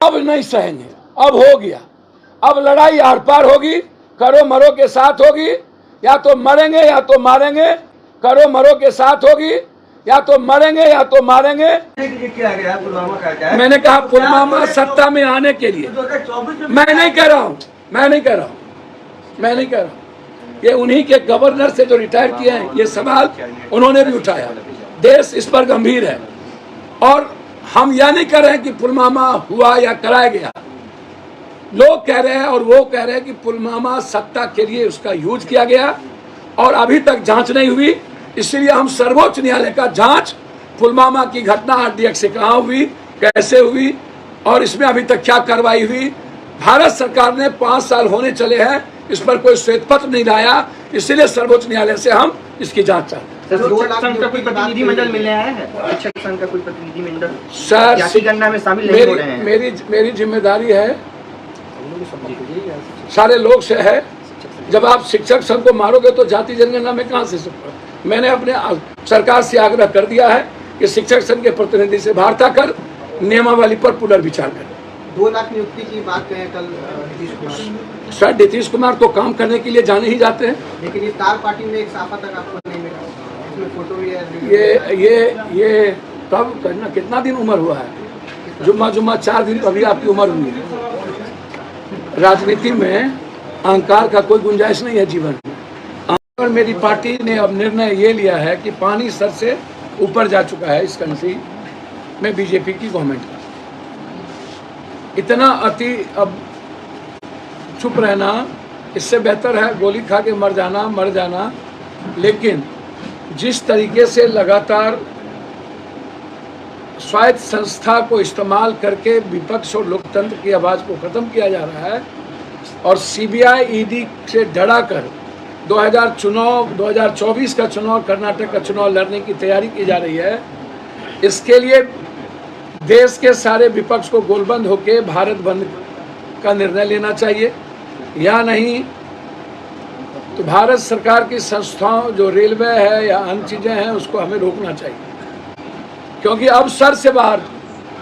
अब नहीं सहेंगे, अब हो गया। अब लड़ाई आर पार होगी, करो मरो के साथ होगी, या तो मरेंगे या तो मारेंगे। करो मरो के साथ होगी, या तो मरेंगे या तो मारेंगे। किया गया पुलवामा का क्या है? मैंने कहा पुलवामा सत्ता में आने के लिए। मैं नहीं कह रहा हूँ, मैं नहीं कह रहा हूँ, मैं नहीं कह रहा हूँ। ये उन्हीं के गवर्नर से जो रिटायर किए हैं, ये सवाल उन्होंने भी उठाया। देश इस पर गंभीर है और हम यह नहीं कह रहे हैं कि पुलवामा हुआ या कराया गया। लोग कह रहे हैं और वो कह रहे हैं कि पुलवामा सत्ता के लिए उसका यूज किया गया और अभी तक जांच नहीं हुई। इसलिए हम सर्वोच्च न्यायालय का जांच पुलवामा की घटना आरडीएक्स से कहाँ हुई, कैसे हुई और इसमें अभी तक क्या कार्रवाई हुई। भारत सरकार ने 5 साल होने चले हैं, इस पर कोई श्वेत पत्र नहीं लाया, इसलिए सर्वोच्च न्यायालय से हम इसकी जांच चाहते हैं। शिक्षक संघ का कोई प्रतिनिधिमंडल मिलने आया है? शिक्षक संघ का कोई प्रतिनिधिमंडल सर जाति गणना में शामिल नहीं हो रहे हैं? मेरी जिम्मेदारी है, सारे लोग से है। जब आप शिक्षक संघ को मारोगे तो जाति जनगणना में कहाँ से? मैंने अपने सरकार से आग्रह कर दिया है कि शिक्षक संघ के प्रतिनिधि से वार्ता कर नियमावली पर पुनर्विचार करें। 2 लाख नियुक्ति की बात कहें कल नीतीश कुमार। सर नीतीश कुमार तो काम करने के लिए जाने ही जाते हैं, लेकिन इफ्तार पार्टी में एक साफा तक आपको नहीं मिला, इसमें फोटो भी है। ये कब करना, कितना दिन उम्र हुआ है? जुम्मा 4 दिन अभी आपकी उम्र हुई है। राजनीति में अहंकार का कोई गुंजाइश नहीं है जीवन में। और मेरी पार्टी ने अब निर्णय ये लिया है कि पानी सर से ऊपर जा चुका है इस कंट्री में बीजेपी की गवर्नमेंट का। इतना अति अब चुप रहना, इससे बेहतर है गोली खा के मर जाना। लेकिन जिस तरीके से लगातार स्वायत्त संस्था को इस्तेमाल करके विपक्ष और लोकतंत्र की आवाज़ को ख़त्म किया जा रहा है और सीबीआई ईडी से डरा कर 2024 का चुनाव, कर्नाटक का चुनाव लड़ने की तैयारी की जा रही है। इसके लिए देश के सारे विपक्ष को गोलबंद होकर भारत बंद का निर्णय लेना चाहिए, या नहीं तो भारत सरकार की संस्थाओं जो रेलवे है या अन्य चीज़ें हैं उसको हमें रोकना चाहिए। क्योंकि अब सर से बाहर,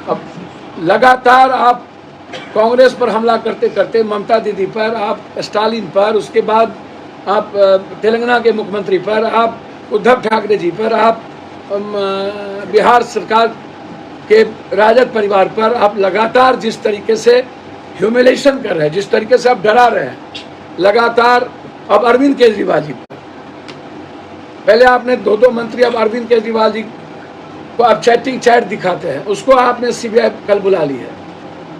अब लगातार आप कांग्रेस पर हमला करते करते ममता दीदी पर, आप स्टालिन पर, उसके बाद आप तेलंगाना के मुख्यमंत्री पर, आप उद्धव ठाकरे जी पर, आप बिहार सरकार के राजद परिवार पर आप लगातार जिस तरीके से ह्यूमिलेशन कर रहे हैं, जिस तरीके से आप डरा रहे हैं लगातार। अब अरविंद केजरीवाल जी पर, पहले आपने 2 मंत्री, अब अरविंद केजरीवाल जी को आप चैट दिखाते हैं, उसको आपने सीबीआई कल बुला ली है।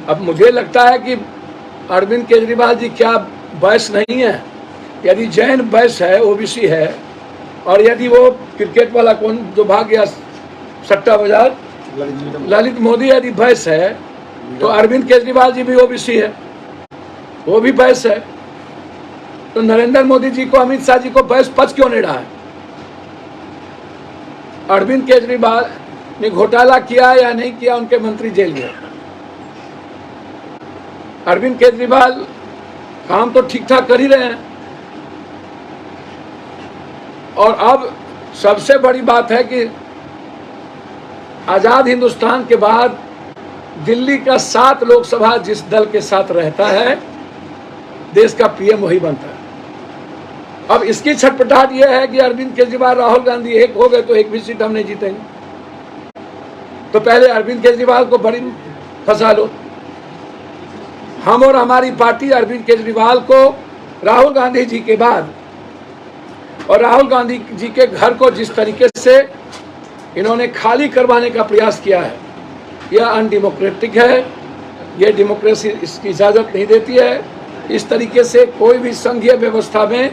अब मुझे लगता है कि अरविंद केजरीवाल जी क्या वैश्य नहीं है? यदि जैन वैश्य है, ओबीसी है, और यदि वो क्रिकेट वाला कौन जो भाग गया सट्टा बाजार, ललित मोदी यदि वैश्य है, तो अरविंद केजरीवाल जी भी ओबीसी है, वो भी वैश्य है। तो नरेंद्र मोदी जी को, अमित शाह जी को वैश्य पद क्यों नहीं रहा है? अरविंद केजरीवाल ने घोटाला किया या नहीं किया, उनके मंत्री जेल गए। अरविंद केजरीवाल काम तो ठीक ठाक कर ही रहे हैं। और अब सबसे बड़ी बात है कि आजाद हिंदुस्तान के बाद दिल्ली का 7 लोकसभा जिस दल के साथ रहता है, देश का पीएम वही बनता है। अब इसकी छटपटाहट यह है कि अरविंद केजरीवाल, राहुल गांधी एक हो गए तो एक भी सीट हम नहीं जीतेंगे। तो पहले अरविंद केजरीवाल को बड़ी फंसा लो। हम और हमारी पार्टी अरविंद केजरीवाल को राहुल गांधी जी के बाद, और राहुल गांधी जी के घर को जिस तरीके से इन्होंने खाली करवाने का प्रयास किया है, यह अनडेमोक्रेटिक है, यह डेमोक्रेसी इसकी इजाज़त नहीं देती है। इस तरीके से कोई भी संघीय व्यवस्था में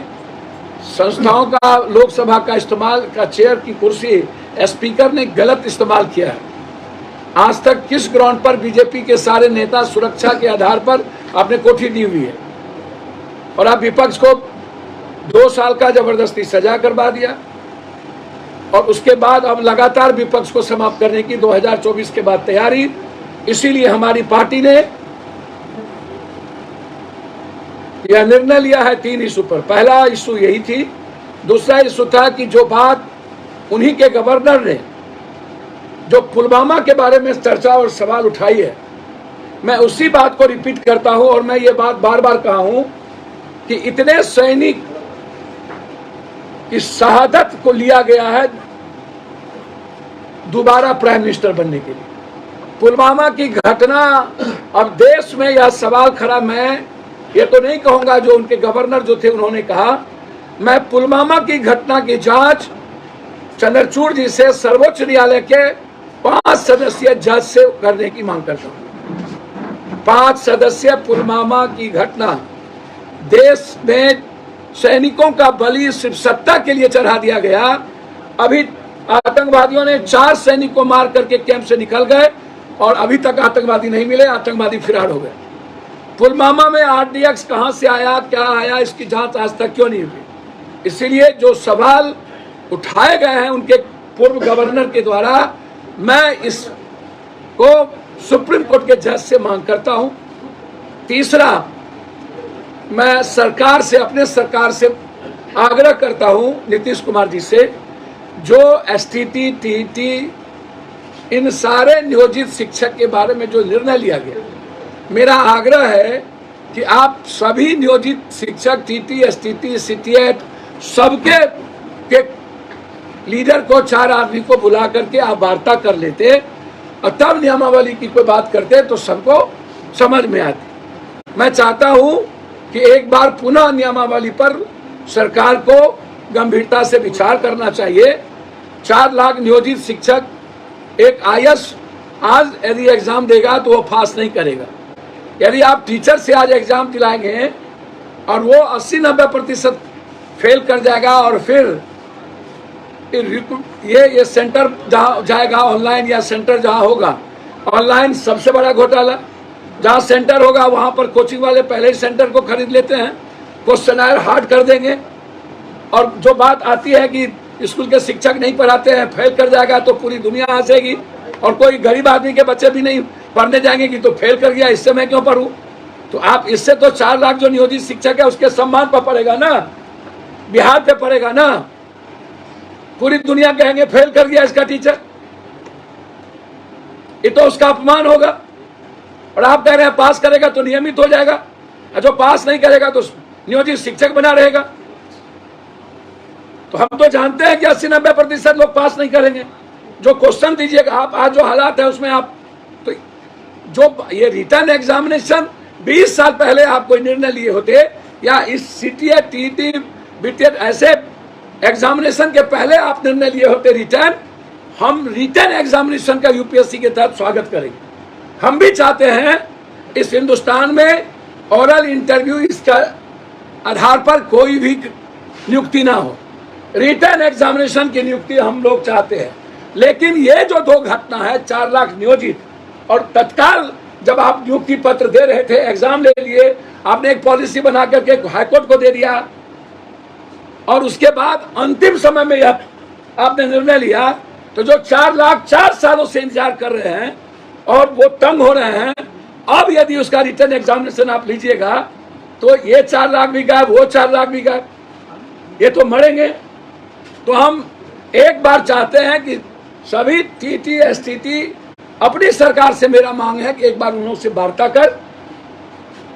संस्थाओं का, लोकसभा का इस्तेमाल का, चेयर की कुर्सी स्पीकर ने गलत इस्तेमाल किया है। आज तक किस ग्राउंड पर बीजेपी के सारे नेता सुरक्षा के आधार पर आपने कोठी दी हुई है, और आप विपक्ष को 2 साल का जबरदस्ती सजा करवा दिया, और उसके बाद अब लगातार विपक्ष को समाप्त करने की 2024 के बाद तैयारी। इसीलिए हमारी पार्टी ने यह निर्णय लिया है 3 इशू पर। पहला इशू यही थी, दूसरा इशू था कि जो बात उन्हीं के गवर्नर ने जो पुलवामा के बारे में चर्चा और सवाल उठाई है, मैं उसी बात को रिपीट करता हूं और मैं ये बात बार बार कहा हूं कि इतने सैनिक की शहादत को लिया गया है दोबारा प्राइम मिनिस्टर बनने के लिए। पुलवामा की घटना, अब देश में यह सवाल खड़ा, मैं ये तो नहीं कहूंगा जो उनके गवर्नर जो थे उन्होंने कहा, मैं पुलवामा की घटना की जांच चंद्रचूड़ जी से सर्वोच्च न्यायालय के 5 सदस्यीय जज से करने की मांग करता हूं। 5 सदस्यीय पुलवामा की घटना, देश में सैनिकों का बलि सिर्फ सत्ता के लिए चढ़ा दिया गया। अभी आतंकवादियों ने 4 सैनिक को मार करके कैंप से निकल गए और अभी तक आतंकवादी नहीं मिले, आतंकवादी फरार हो गए। पुलवामा में RDX कहां से आया, क्या आया, इसकी जांच आज तक क्यों नहीं हुई? इसीलिए जो सवाल उठाए गए हैं उनके पूर्व गवर्नर के द्वारा, मैं इसको सुप्रीम कोर्ट के जज से मांग करता हूं। तीसरा, मैं सरकार से, अपने सरकार से आग्रह करता हूं, नीतीश कुमार जी से, जो STT, TET, इन सारे नियोजित शिक्षक के बारे में जो निर्णय लिया गया, मेरा आग्रह है कि आप सभी नियोजित शिक्षक TT, STT, CTET सबके के लीडर को, 4 आदमी को बुला करके आप वार्ता कर लेते और तब नियमावली की कोई बात करते तो सबको समझ में आती। मैं चाहता हूं कि एक बार पुनः नियमावली पर सरकार को गंभीरता से विचार करना चाहिए। 4 लाख नियोजित शिक्षक, एक IAS आज यदि एग्जाम देगा तो वो पास नहीं करेगा। यदि आप टीचर से आज एग्जाम दिलाएंगे और वो 80-90% फेल कर जाएगा और फिर ये सेंटर जहाँ जाएगा ऑनलाइन, या सेंटर जहाँ होगा ऑनलाइन, सबसे बड़ा घोटाला। जहाँ सेंटर होगा वहाँ पर कोचिंग वाले पहले ही सेंटर को खरीद लेते हैं, क्वेश्चन हार्ड कर देंगे, और जो बात आती है कि स्कूल के शिक्षक नहीं पढ़ाते हैं, फेल कर जाएगा तो पूरी दुनिया हंसेगी, और कोई गरीब आदमी के बच्चे भी नहीं पढ़ने जाएंगे कि तो फेल कर गया, इससे मैं क्यों पढ़ूं। तो आप इससे तो 4 लाख जो नियोजित शिक्षक है उसके सम्मान पर पड़ेगा ना, बिहार पे पड़ेगा ना। पूरी दुनिया कहेंगे फेल कर गया इसका टीचर, ये तो उसका अपमान होगा। और आप कह रहे हैं पास करेगा तो नियमित हो जाएगा, और जो पास नहीं करेगा तो नियोजित शिक्षक बना रहेगा। तो हम तो जानते हैं कि 80-90% लोग पास नहीं करेंगे। जो क्वेश्चन दीजिएगा आप, आज जो हालात है उसमें आप, तो जो ये रिटर्न एग्जामिनेशन 20 साल पहले आप कोई निर्णय लिए होते, या इस CTET, TET, BTET ऐसे एग्जामिनेशन के पहले आप निर्णय लिए होते रिटर्न, हम रिटर्न एग्जामिनेशन का UPSC के तहत स्वागत करेंगे। हम भी चाहते हैं इस हिंदुस्तान में ओरल इंटरव्यू, इसका आधार पर कोई भी नियुक्ति ना हो, रिटर्न एग्जामिनेशन की नियुक्ति हम लोग चाहते हैं। लेकिन ये जो 2 घटना है, 4 लाख नियोजित, और तत्काल जब आप नियुक्ति पत्र दे रहे थे, एग्जाम ले लिए, आपने एक पॉलिसी बना करके हाईकोर्ट को दे दिया, और उसके बाद अंतिम समय में यह आपने निर्णय लिया, तो जो 4 लाख 4 सालों से इंतजार कर रहे हैं और वो तंग हो रहे हैं, अब यदि उसका रिटर्न एग्जामिनेशन आप लीजिएगा तो ये 4 लाख भी गायब, वो 4 लाख भी गायब, ये तो मरेंगे। तो हम एक बार चाहते हैं कि सभी TT, STT, अपनी सरकार से मेरा मांग है कि एक बार उन्होंने से वार्ता कर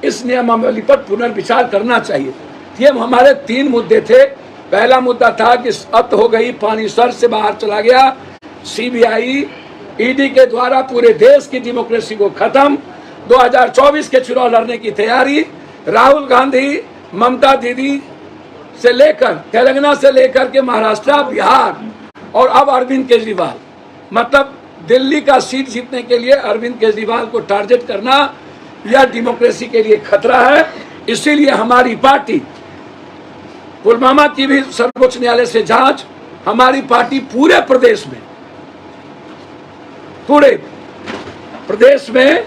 इस नियमावली पर पुनर्विचार करना चाहिए। ये हमारे 3 मुद्दे थे। पहला मुद्दा था कि अत हो गई, पानी सर से बाहर चला गया, CBI, ED के द्वारा पूरे देश की डेमोक्रेसी को खत्म, 2024 के चुनाव लड़ने की तैयारी, राहुल गांधी, ममता दीदी से लेकर तेलंगाना से लेकर के महाराष्ट्र, बिहार, और अब अरविंद केजरीवाल, मतलब दिल्ली का सीट जीतने के लिए अरविंद केजरीवाल को टारगेट करना, यह डेमोक्रेसी के लिए खतरा है। इसीलिए हमारी पार्टी, पुलवामा की भी सर्वोच्च न्यायालय से जांच, हमारी पार्टी पूरे प्रदेश में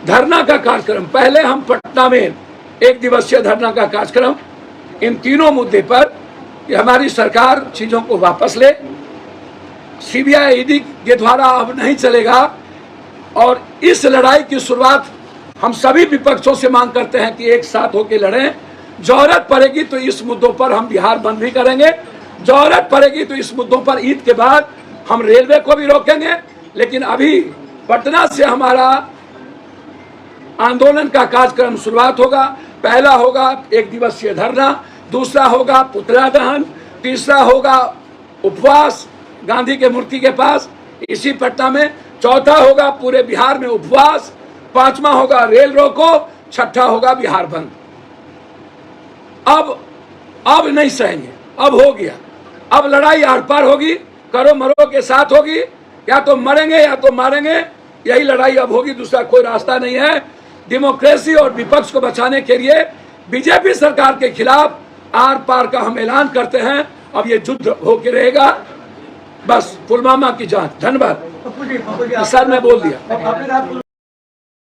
धरना का कार्यक्रम, पहले हम पटना में 1 दिवसीय धरना का कार्यक्रम, इन तीनों मुद्दे पर कि हमारी सरकार चीजों को वापस ले, CBI, ED के द्वारा अब नहीं चलेगा, और इस लड़ाई की शुरुआत हम सभी विपक्षों से मांग करते हैं कि एक साथ होकर लड़ें। जरूरत पड़ेगी तो इस मुद्दों पर हम बिहार बंद भी करेंगे, जरूरत पड़ेगी तो इस मुद्दों पर ईद के बाद हम रेलवे को भी रोकेंगे, लेकिन अभी पटना से हमारा आंदोलन का कार्यक्रम शुरुआत होगा। पहला होगा 1 दिवसीय धरना, दूसरा होगा पुतला दहन, तीसरा होगा उपवास गांधी के मूर्ति के पास इसी पटना में, चौथा होगा पूरे बिहार में उपवास, पांचवा होगा रेल रोको, छठा होगा बिहार बंद। अब नहीं सहेंगे, अब हो गया। अब लड़ाई आर पार होगी, करो मरो के साथ होगी, या तो मरेंगे या तो मारेंगे, यही लड़ाई अब होगी, दूसरा कोई रास्ता नहीं है। डेमोक्रेसी और विपक्ष को बचाने के लिए बीजेपी सरकार के खिलाफ आर पार का हम ऐलान करते हैं। अब ये युद्ध होके रहेगा। बस पुलवामा की जांच। धन्यवाद सर, मैं बोल दिया।